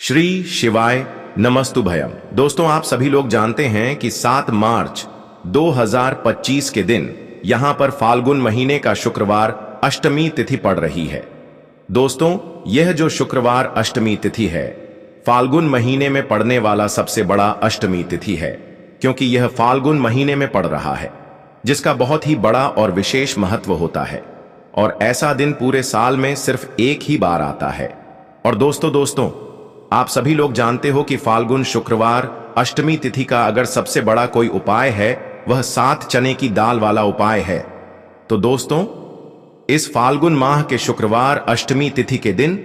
श्री शिवाय नमस्तुभयम। दोस्तों, आप सभी लोग जानते हैं कि 7 मार्च 2025 के दिन यहां पर फाल्गुन महीने का शुक्रवार अष्टमी तिथि पड़ रही है। दोस्तों, यह जो शुक्रवार अष्टमी तिथि है, फाल्गुन महीने में पड़ने वाला सबसे बड़ा अष्टमी तिथि है, क्योंकि यह फाल्गुन महीने में पड़ रहा है, जिसका बहुत ही बड़ा और विशेष महत्व होता है। और ऐसा दिन पूरे साल में सिर्फ एक ही बार आता है। और दोस्तों, आप सभी लोग जानते हो कि फाल्गुन शुक्रवार अष्टमी तिथि का अगर सबसे बड़ा कोई उपाय है, वह 7 चने की दाल वाला उपाय है। तो दोस्तों, इस फाल्गुन माह के शुक्रवार अष्टमी तिथि के दिन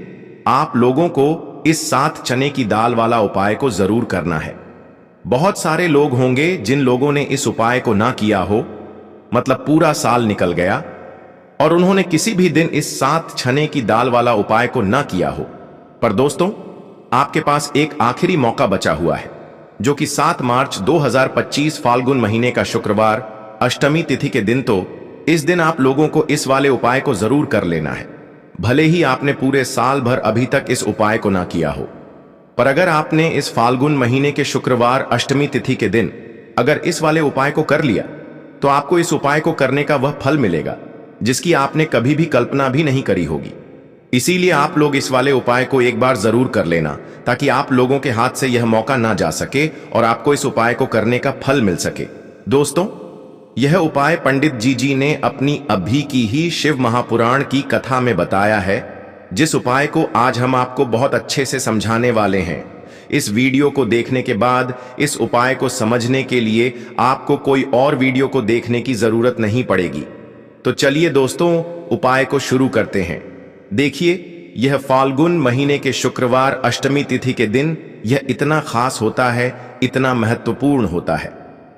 आप लोगों को इस 7 चने की दाल वाला उपाय को जरूर करना है। बहुत सारे लोग होंगे जिन लोगों ने इस उपाय को ना किया हो, मतलब पूरा साल निकल गया और उन्होंने किसी भी दिन इस 7 चने की दाल वाला उपाय को ना किया हो। पर दोस्तों, आपके पास एक आखिरी मौका बचा हुआ है, जो कि 7 मार्च 2025 फाल्गुन महीने का शुक्रवार अष्टमी तिथि के दिन। तो इस दिन आप लोगों को इस वाले उपाय को जरूर कर लेना है, भले ही आपने पूरे साल भर अभी तक इस उपाय को ना किया हो। पर अगर आपने इस फाल्गुन महीने के शुक्रवार अष्टमी तिथि के दिन अगर इस वाले उपाय को कर लिया, तो आपको इस उपाय को करने का वह फल मिलेगा जिसकी आपने कभी भी कल्पना भी नहीं करी होगी। इसीलिए आप लोग इस वाले उपाय को एक बार जरूर कर लेना, ताकि आप लोगों के हाथ से यह मौका ना जा सके और आपको इस उपाय को करने का फल मिल सके। दोस्तों, यह उपाय पंडित जी ने अपनी अभी की ही शिव महापुराण की कथा में बताया है, जिस उपाय को आज हम आपको बहुत अच्छे से समझाने वाले हैं। इस वीडियो को देखने के बाद इस उपाय को समझने के लिए आपको कोई और वीडियो को देखने की जरूरत नहीं पड़ेगी। तो चलिए दोस्तों, उपाय को शुरू करते हैं। देखिए, यह फाल्गुन महीने के शुक्रवार अष्टमी तिथि के दिन यह इतना खास होता है, इतना महत्वपूर्ण होता है।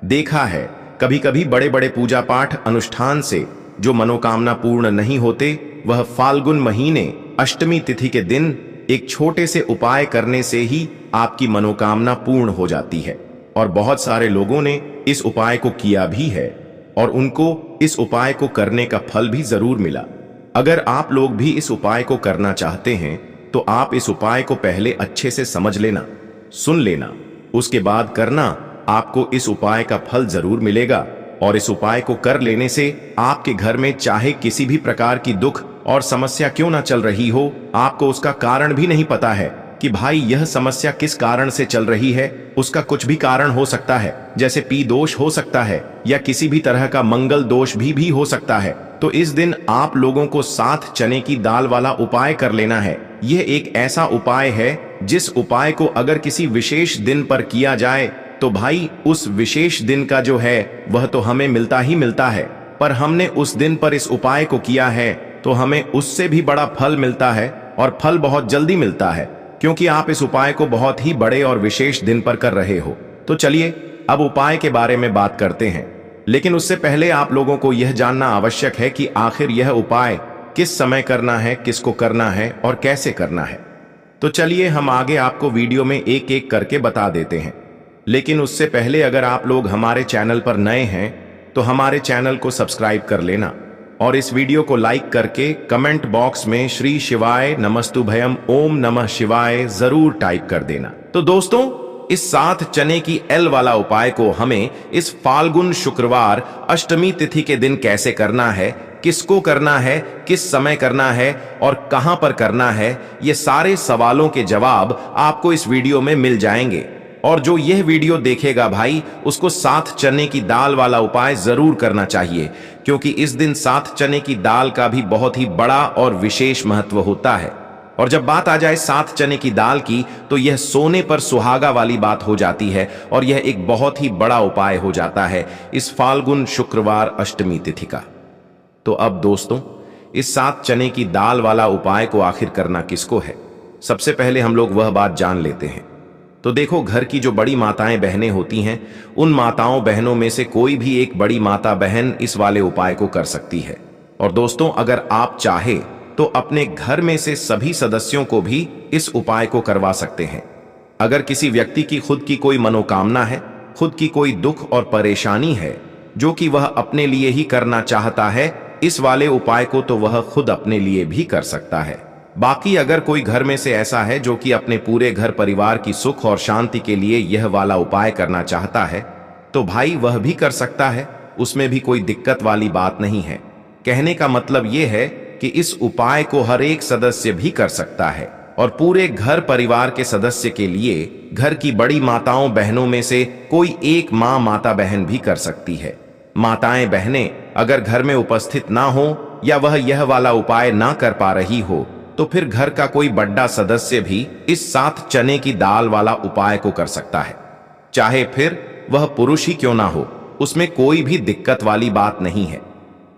देखा है, कभी कभी बड़े बड़े पूजा पाठ अनुष्ठान से जो मनोकामना पूर्ण नहीं होते, वह फाल्गुन महीने अष्टमी तिथि के दिन एक छोटे से उपाय करने से ही आपकी मनोकामना पूर्ण हो जाती है। और बहुत सारे लोगों ने इस उपाय को किया भी है और उनको इस उपाय को करने का फल भी जरूर मिला। अगर आप लोग भी इस उपाय को करना चाहते हैं, तो आप इस उपाय को पहले अच्छे से समझ लेना, सुन लेना, उसके बाद करना। आपको इस उपाय का फल जरूर मिलेगा। और इस उपाय को कर लेने से आपके घर में चाहे किसी भी प्रकार की दुख और समस्या क्यों ना चल रही हो, आपको उसका कारण भी नहीं पता है कि भाई यह समस्या किस कारण से चल रही है। उसका कुछ भी कारण हो सकता है, जैसे पी दोष हो सकता है या किसी भी तरह का मंगल दोष भी हो सकता है। तो इस दिन आप लोगों को 7 चने की दाल वाला उपाय कर लेना है। यह एक ऐसा उपाय है जिस उपाय को अगर किसी विशेष दिन पर किया जाए, तो भाई उस विशेष दिन का जो है वह तो हमें मिलता ही मिलता है। पर हमने उस दिन पर इस उपाय को किया है तो हमें उससे भी बड़ा फल मिलता है, और फल बहुत जल्दी मिलता है, क्योंकि आप इस उपाय को बहुत ही बड़े और विशेष दिन पर कर रहे हो। तो चलिए अब उपाय के बारे में बात करते हैं। लेकिन उससे पहले आप लोगों को यह जानना आवश्यक है कि आखिर यह उपाय किस समय करना है, किसको करना है और कैसे करना है। तो चलिए हम आगे आपको वीडियो में एक एक करके बता देते हैं। लेकिन उससे पहले अगर आप लोग हमारे चैनल पर नए हैं, तो हमारे चैनल को सब्सक्राइब कर लेना और इस वीडियो को लाइक करके कमेंट बॉक्स में श्री शिवाय नमस्तुभयम ओम नमः शिवाय जरूर टाइप कर देना। तो दोस्तों, इस 7 चने की एल वाला उपाय को हमें इस फाल्गुन शुक्रवार अष्टमी तिथि के दिन कैसे करना है, किसको करना है, किस समय करना है और कहां पर करना है, ये सारे सवालों के जवाब आपको इस वीडियो में मिल जाएंगे। और जो यह वीडियो देखेगा भाई, उसको 7 चने की दाल वाला उपाय जरूर करना चाहिए, क्योंकि इस दिन 7 चने की दाल का भी बहुत ही बड़ा और विशेष महत्व होता है। और जब बात आ जाए 7 चने की दाल की, तो यह सोने पर सुहागा वाली बात हो जाती है और यह एक बहुत ही बड़ा उपाय हो जाता है इस फाल्गुन शुक्रवार अष्टमी तिथि का। तो अब दोस्तों, इस 7 चने की दाल वाला उपाय को आखिर करना किसको है, सबसे पहले हम लोग वह बात जान लेते हैं। तो देखो, घर की जो बड़ी माताएं बहनें होती हैं, उन माताओं बहनों में से कोई भी एक बड़ी माता बहन इस वाले उपाय को कर सकती है। और दोस्तों, अगर आप चाहे तो अपने घर में से सभी सदस्यों को भी इस उपाय को करवा सकते हैं। अगर किसी व्यक्ति की खुद की कोई मनोकामना है, खुद की कोई दुख और परेशानी है जो कि वह अपने लिए ही करना चाहता है इस वाले उपाय को, तो वह खुद अपने लिए भी कर सकता है। बाकी अगर कोई घर में से ऐसा है जो कि अपने पूरे घर परिवार की सुख और शांति के लिए यह वाला उपाय करना चाहता है, तो भाई वह भी कर सकता है, उसमें भी कोई दिक्कत वाली बात नहीं है। कहने का मतलब यह है कि इस उपाय को हर एक सदस्य भी कर सकता है और पूरे घर परिवार के सदस्य के लिए घर की बड़ी माताओं बहनों में से कोई एक माँ माता बहन भी कर सकती है। माताएं बहनें अगर घर में उपस्थित ना हो या वह यह वाला उपाय ना कर पा रही हो तो फिर घर का कोई बड़ा सदस्य भी इस 7 चने की दाल वाला उपाय को कर सकता है, चाहे फिर वह पुरुष ही क्यों ना हो, उसमें कोई भी दिक्कत वाली बात नहीं है।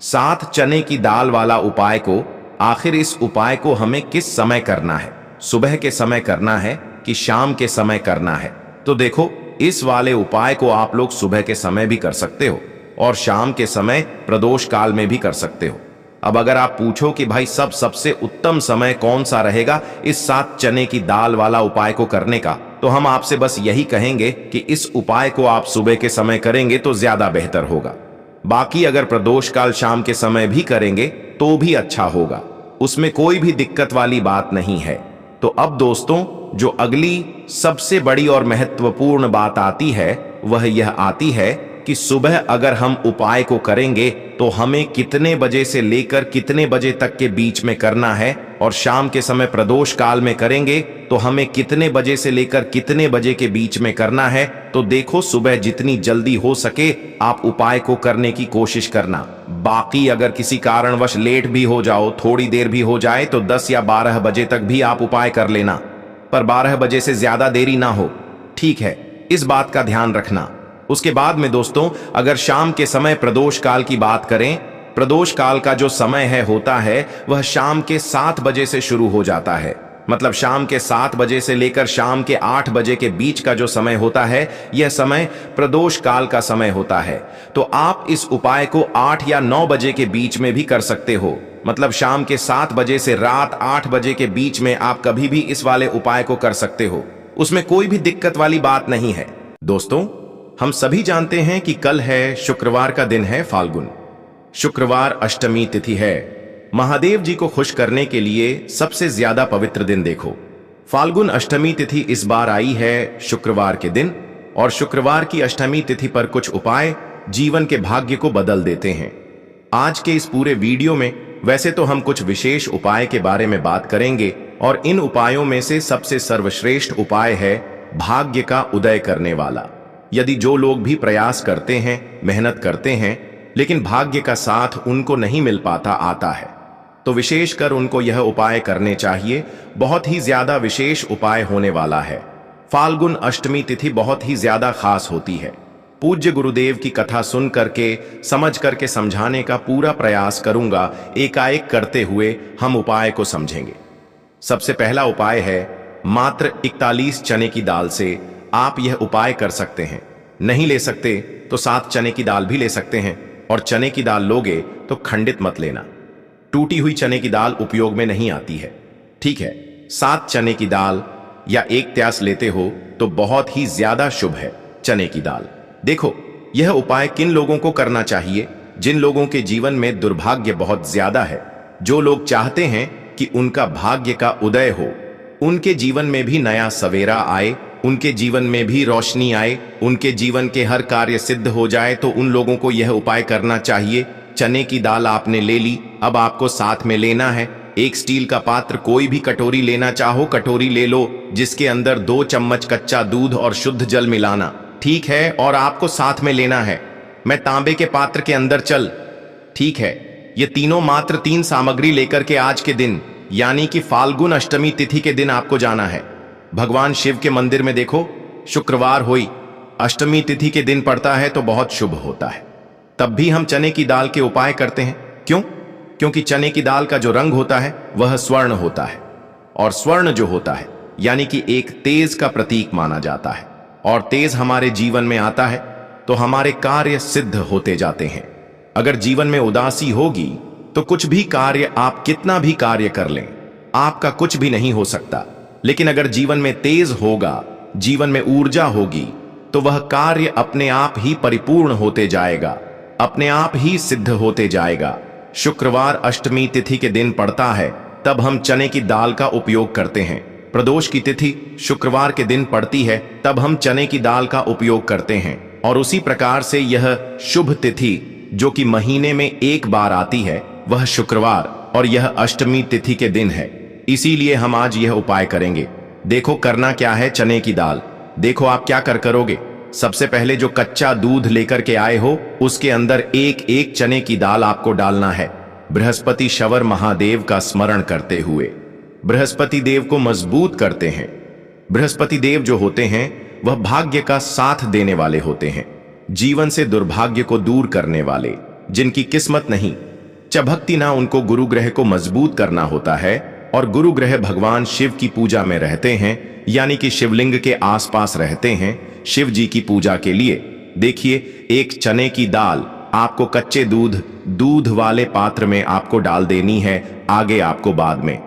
7 चने की दाल वाला उपाय को आखिर इस उपाय को हमें किस समय करना है, सुबह के समय करना है कि शाम के समय करना है? तो देखो, इस वाले उपाय को आप लोग सुबह के समय भी कर सकते हो और शाम के समय प्रदोष काल में भी कर सकते हो। अब अगर आप पूछो कि भाई सबसे उत्तम समय कौन सा रहेगा इस 7 चने की दाल वाला उपाय को करने का, तो हम आपसे बस यही कहेंगे कि इस उपाय को आप सुबह के समय करेंगे तो ज्यादा बेहतर होगा। बाकी अगर प्रदोष काल शाम के समय भी करेंगे तो भी अच्छा होगा, उसमें कोई भी दिक्कत वाली बात नहीं है। तो अब दोस्तों, जो अगली सबसे बड़ी और महत्वपूर्ण बात आती है वह यह आती है कि सुबह अगर हम उपाय को करेंगे तो हमें कितने बजे से लेकर कितने बजे तक के बीच में करना है, और शाम के समय प्रदोष काल में करेंगे तो हमें कितने बजे से लेकर कितने बजे के बीच में करना है। तो देखो, सुबह जितनी जल्दी हो सके आप उपाय को करने की कोशिश करना। बाकी अगर किसी कारणवश लेट भी हो जाओ, थोड़ी देर भी हो जाए, तो 10 या 12 बजे तक भी आप उपाय कर लेना, पर 12 बजे से ज्यादा देरी ना हो, ठीक है? इस बात का ध्यान रखना। उसके बाद में दोस्तों, अगर शाम के समय प्रदोष काल की बात करें, प्रदोष काल का जो समय है होता है वह शाम के 7 बजे से शुरू हो जाता है। मतलब शाम के 7 बजे से लेकर शाम के 8 बजे के बीच का जो समय होता है, यह समय प्रदोष काल का समय होता है। तो आप इस उपाय को 8 या 9 बजे के बीच में भी कर सकते हो। मतलब शाम के 7 बजे से रात 8 बजे के बीच में आप कभी भी इस वाले उपाय को कर सकते हो, उसमें कोई भी दिक्कत वाली बात नहीं है। दोस्तों, हम सभी जानते हैं कि कल है शुक्रवार का दिन है फाल्गुन। शुक्रवार अष्टमी तिथि है। महादेव जी को खुश करने के लिए सबसे ज्यादा पवित्र दिन देखो, फाल्गुन अष्टमी तिथि इस बार आई है शुक्रवार के दिन, और शुक्रवार की अष्टमी तिथि पर कुछ उपाय जीवन के भाग्य को बदल देते हैं। आज के इस पूरे वीडियो में वैसे तो हम कुछ विशेष उपाय के बारे में बात करेंगे, और इन उपायों में से सबसे सर्वश्रेष्ठ उपाय है भाग्य का उदय करने वाला। यदि जो लोग भी प्रयास करते हैं, मेहनत करते हैं, लेकिन भाग्य का साथ उनको नहीं मिल पाता आता है, तो विशेषकर उनको यह उपाय करने चाहिए। बहुत ही ज्यादा विशेष उपाय होने वाला है। फाल्गुन अष्टमी तिथि बहुत ही ज्यादा खास होती है। पूज्य गुरुदेव की कथा सुन करके, समझ करके समझाने का पूरा प्रयास करूंगा। एकाएक करते हुए हम उपाय को समझेंगे। सबसे पहला उपाय है, मात्र 41 चने की दाल से आप यह उपाय कर सकते हैं। नहीं ले सकते तो 7 चने की दाल भी ले सकते हैं, और चने की दाल लोगे तो खंडित मत लेना। टूटी हुई चने की दाल उपयोग में नहीं आती है, ठीक है? 7 चने की दाल या 1 त्यास लेते हो तो बहुत ही ज्यादा शुभ है चने की दाल। देखो, यह उपाय किन लोगों को करना चाहिए? जिन लोगों के जीवन में दुर्भाग्य बहुत ज्यादा है, जो लोग चाहते हैं कि उनका भाग्य का उदय हो, उनके जीवन में भी नया सवेरा आए, उनके जीवन में भी रोशनी आए, उनके जीवन के हर कार्य सिद्ध हो जाए, तो उन लोगों को यह उपाय करना चाहिए। चने की दाल आपने ले ली, अब आपको साथ में लेना है एक स्टील का पात्र, कोई भी कटोरी लेना चाहो कटोरी ले लो, जिसके अंदर 2 चम्मच कच्चा दूध और शुद्ध जल मिलाना, ठीक है? और आपको साथ में लेना है, मैं तांबे के पात्र के अंदर चल, ठीक है? ये तीनों मात्र 3 सामग्री लेकर के आज के दिन यानी कि फाल्गुन अष्टमी तिथि के दिन आपको जाना है। भगवान शिव के मंदिर में देखो, शुक्रवार हुई अष्टमी तिथि के दिन पड़ता है तो बहुत शुभ होता है। तब भी हम चने की दाल के उपाय करते हैं। क्यों? क्योंकि चने की दाल का जो रंग होता है वह स्वर्ण होता है, और स्वर्ण जो होता है यानी कि एक तेज का प्रतीक माना जाता है, और तेज हमारे जीवन में आता है तो हमारे कार्य सिद्ध होते जाते हैं। अगर जीवन में उदासी होगी तो कुछ भी कार्य, आप कितना भी कार्य कर लें, आपका कुछ भी नहीं हो सकता। लेकिन अगर जीवन में तेज होगा, जीवन में ऊर्जा होगी, तो वह कार्य अपने आप ही परिपूर्ण होते जाएगा, अपने आप ही सिद्ध होते जाएगा। शुक्रवार अष्टमी तिथि के दिन पड़ता है तब हम चने की दाल का उपयोग करते हैं। प्रदोष की तिथि शुक्रवार के दिन पड़ती है, तब हम चने की दाल का उपयोग करते हैं। और उसी प्रकार से यह शुभ तिथि जो कि महीने में एक बार आती है वह शुक्रवार, और यह अष्टमी तिथि के दिन है। इसीलिए हम आज यह उपाय करेंगे। देखो करना क्या है। चने की दाल, देखो आप क्या करोगे। सबसे पहले जो कच्चा दूध लेकर के आए हो उसके अंदर एक एक चने की दाल आपको डालना है। बृहस्पति शवर महादेव का स्मरण करते हुए बृहस्पति देव को मजबूत करते हैं। बृहस्पति देव जो होते हैं वह भाग्य का साथ देने वाले होते हैं, जीवन से दुर्भाग्य को दूर करने वाले। जिनकी किस्मत नहीं चभकती ना, उनको गुरु ग्रह को मजबूत करना होता है। और गुरु ग्रह भगवान शिव की पूजा में रहते हैं, यानी कि शिवलिंग के आसपास रहते हैं शिव जी की पूजा के लिए। देखिए, एक चने की दाल आपको कच्चे दूध वाले पात्र में आपको डाल देनी है, आगे आपको बाद में।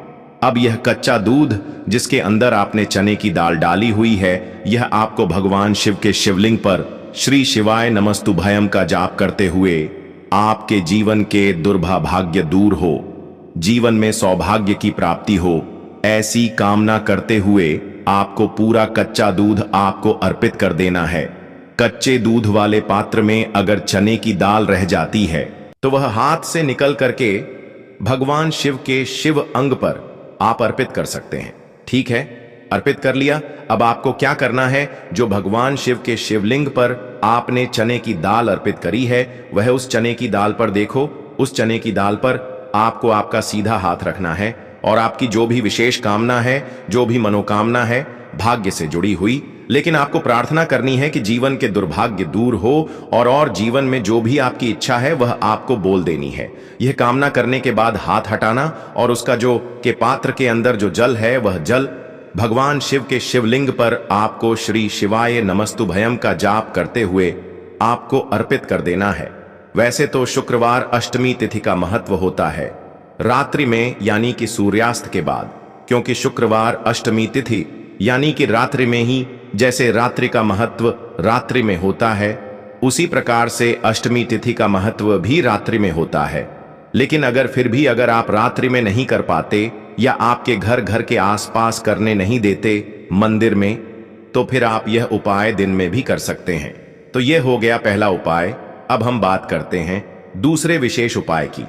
अब यह कच्चा दूध जिसके अंदर आपने चने की दाल डाली हुई है, यह आपको भगवान शिव के शिवलिंग पर श्री शिवाय नमस्तुभयम का जाप करते हुए आपके जीवन के दुर्भाग्य दूर हो, जीवन में सौभाग्य की प्राप्ति हो, ऐसी कामना करते हुए आपको पूरा कच्चा दूध आपको अर्पित कर देना है। कच्चे दूध वाले पात्र में अगर चने की दाल रह जाती है तो वह हाथ से निकल करके भगवान शिव के शिव अंग पर आप अर्पित कर सकते हैं। ठीक है, अर्पित कर लिया। अब आपको क्या करना है, जो भगवान शिव के शिवलिंग पर आपने चने की दाल अर्पित करी है, वह उस चने की दाल पर देखो, उस चने की दाल पर आपको आपका सीधा हाथ रखना है और आपकी जो भी विशेष कामना है, जो भी मनोकामना है भाग्य से जुड़ी हुई, लेकिन आपको प्रार्थना करनी है कि जीवन के दुर्भाग्य दूर हो और जीवन में जो भी आपकी इच्छा है वह आपको बोल देनी है। यह कामना करने के बाद हाथ हटाना और उसका जो के पात्र के अंदर जो जल है वह जल भगवान शिव के शिवलिंग पर आपको श्री शिवाय नमस्तुभयम का जाप करते हुए आपको अर्पित कर देना है। वैसे तो शुक्रवार अष्टमी तिथि का महत्व होता है रात्रि में, यानी कि सूर्यास्त के बाद, क्योंकि शुक्रवार अष्टमी तिथि यानी कि रात्रि में ही, जैसे रात्रि का महत्व रात्रि में होता है उसी प्रकार से अष्टमी तिथि का महत्व भी रात्रि में होता है। लेकिन अगर फिर भी अगर आप रात्रि में नहीं कर पाते या आपके घर के आसपास करने नहीं देते मंदिर में, तो फिर आप यह उपाय दिन में भी कर सकते हैं। तो यह हो गया पहला उपाय। अब हम बात करते हैं दूसरे विशेष उपाय की।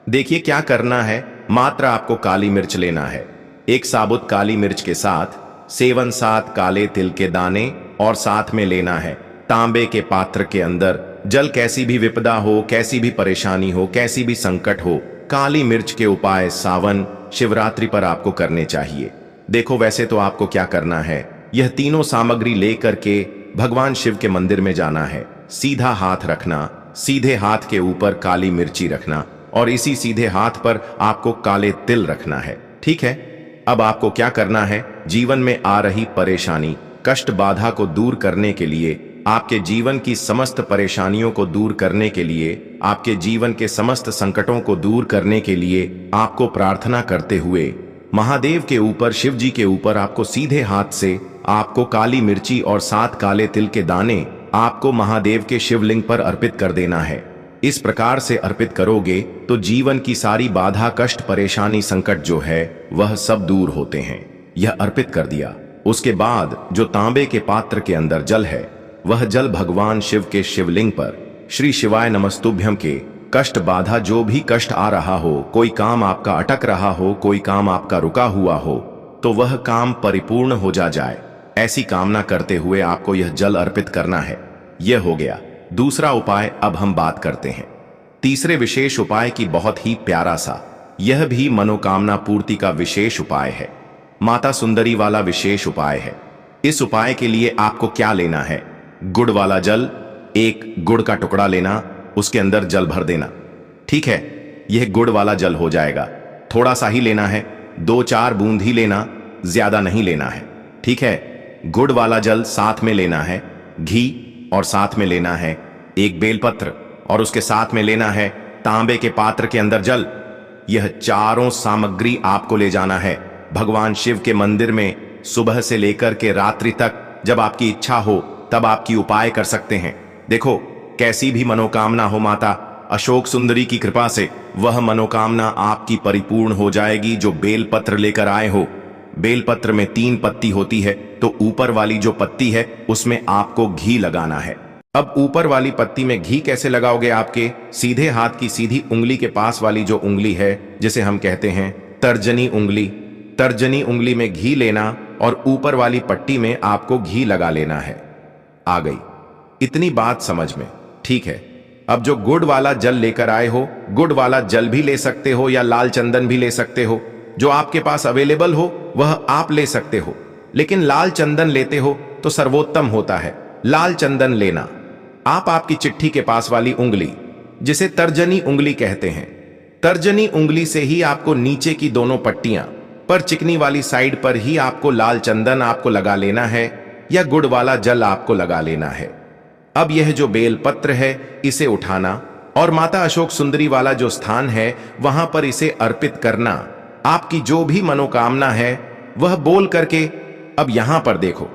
देखिए क्या करना है। मात्र आपको काली मिर्च लेना है। एक साबुत काली मिर्च के साथ 7 काले तिल के दाने और साथ में लेना है तांबे के पात्र के अंदर जल। कैसी भी विपदा हो, कैसी भी परेशानी हो, कैसी भी संकट हो, काली मिर्च के उपाय सावन शिवरात्रि पर आपको करने चाहिए। देखो वैसे तो आपको क्या करना है, यह तीनों सामग्री लेकर के भगवान शिव के मंदिर में जाना है। सीधा हाथ रखना, सीधे हाथ के ऊपर काली मिर्ची रखना और इसी सीधे हाथ पर आपको काले तिल रखना है। ठीक है, अब आपको क्या करना है, जीवन में आ रही परेशानी कष्ट बाधा को दूर करने के लिए, आपके जीवन की समस्त परेशानियों को दूर करने के लिए, आपके जीवन के समस्त संकटों को दूर करने के लिए आपको प्रार्थना करते हुए महादेव के ऊपर, शिव जी के ऊपर आपको सीधे हाथ से आपको काली मिर्ची और 7 काले तिल के दाने आपको महादेव के शिवलिंग पर अर्पित कर देना है। इस प्रकार से अर्पित करोगे तो जीवन की सारी बाधा कष्ट परेशानी संकट जो है वह सब दूर होते हैं। यह अर्पित कर दिया। उसके बाद जो तांबे के पात्र के अंदर जल है वह जल भगवान शिव के शिवलिंग पर श्री शिवाय नमस्तुभ्यम के कष्ट बाधा, जो भी कष्ट आ रहा हो, कोई काम आपका अटक रहा हो, कोई काम आपका रुका हुआ हो, तो वह काम परिपूर्ण हो जाए, ऐसी कामना करते हुए आपको यह जल अर्पित करना है। यह हो गया दूसरा उपाय। अब हम बात करते हैं तीसरे विशेष उपाय की। बहुत ही प्यारा सा, यह भी मनोकामना पूर्ति का विशेष उपाय है, माता सुंदरी वाला विशेष उपाय है। इस उपाय के लिए आपको क्या लेना है, गुड़ वाला जल, एक गुड़ का टुकड़ा लेना, उसके अंदर जल भर देना। ठीक है, यह गुड़ वाला जल हो जाएगा। थोड़ा सा ही लेना है, 2-4 बूंद ही लेना, ज्यादा नहीं लेना है। ठीक है, गुड़ वाला जल साथ में लेना है घी और साथ में लेना है एक बेलपत्र और उसके साथ में लेना है तांबे के पात्र के अंदर जल। यह चारों सामग्री आपको ले जाना है भगवान शिव के मंदिर में। सुबह से लेकर के रात्रि तक जब आपकी इच्छा हो तब आपकी उपाय कर सकते हैं। देखो कैसी भी मनोकामना हो, माता अशोक सुंदरी की कृपा से वह मनोकामना आपकी परिपूर्ण हो जाएगी जो बेलपत्र लेकर आए हो। बेलपत्र में 3 पत्ती होती है, तो ऊपर वाली जो पत्ती है उसमें आपको घी लगाना है। अब ऊपर वाली पत्ती में घी कैसे लगाओगे? आपके सीधे हाथ की सीधी उंगली के पास वाली जो उंगली है, जिसे हम कहते हैं तर्जनी उंगली, तर्जनी उंगली में घी लेना और ऊपर वाली पट्टी में आपको घी लगा लेना है। आ गई इतनी बात समझ में? ठीक है। अब जो गुड़ वाला जल लेकर आए हो, गुड़ वाला जल भी ले सकते हो या लाल चंदन भी ले सकते हो, जो आपके पास अवेलेबल हो वह आप ले सकते हो, लेकिन लाल चंदन लेते हो तो सर्वोत्तम होता है। लाल चंदन लेना आप आपकी चिट्ठी के पास वाली उंगली, जिसे तर्जनी उंगली कहते हैं, तर्जनी उंगली से ही आपको नीचे की दोनों पट्टियां पर चिकनी वाली साइड पर ही आपको लाल चंदन आपको लगा लेना है या गुड़ वाला जल आपको लगा लेना है। अब यह जो बेलपत्र है इसे उठाना और माता अशोक सुंदरी वाला जो स्थान है वहां पर इसे अर्पित करना। आपकी जो भी मनोकामना है वह बोल करके। अब यहां पर देखो,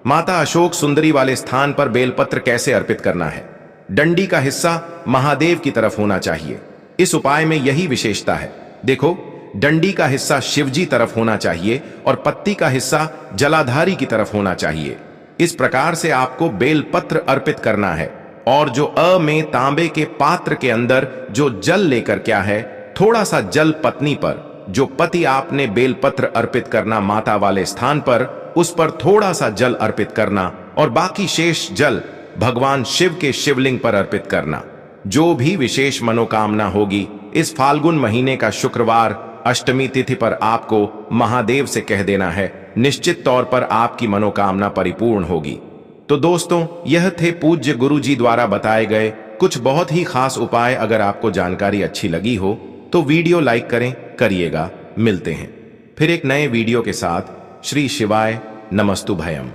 माता अशोक सुंदरी वाले स्थान पर बेलपत्र कैसे अर्पित करना है। डंडी का हिस्सा महादेव की तरफ होना चाहिए। इस उपाय में यही विशेषता है। देखो, डंडी का हिस्सा शिवजी तरफ होना चाहिए और पत्ती का हिस्सा जलाधारी की तरफ होना चाहिए। इस प्रकार से आपको बेलपत्र अर्पित करना है। और जो में तांबे के पात्र के अंदर जो जल लेकर क्या है, थोड़ा सा जल पत्नी पर, जो पति आपने बेलपत्र अर्पित करना माता वाले स्थान पर, उस पर थोड़ा सा जल अर्पित करना और बाकी शेष जल भगवान शिव के शिवलिंग पर अर्पित करना। जो भी विशेष मनोकामना होगी इस फाल्गुन महीने का शुक्रवार अष्टमी तिथि पर आपको महादेव से कह देना है। निश्चित तौर पर आपकी मनोकामना परिपूर्ण होगी। तो दोस्तों, यह थे पूज्य गुरु जी द्वारा बताए गए कुछ बहुत ही खास उपाय। अगर आपको जानकारी अच्छी लगी हो तो वीडियो लाइक करिएगा। मिलते हैं फिर एक नए वीडियो के साथ। श्री शिवाय नमस्तु भयम।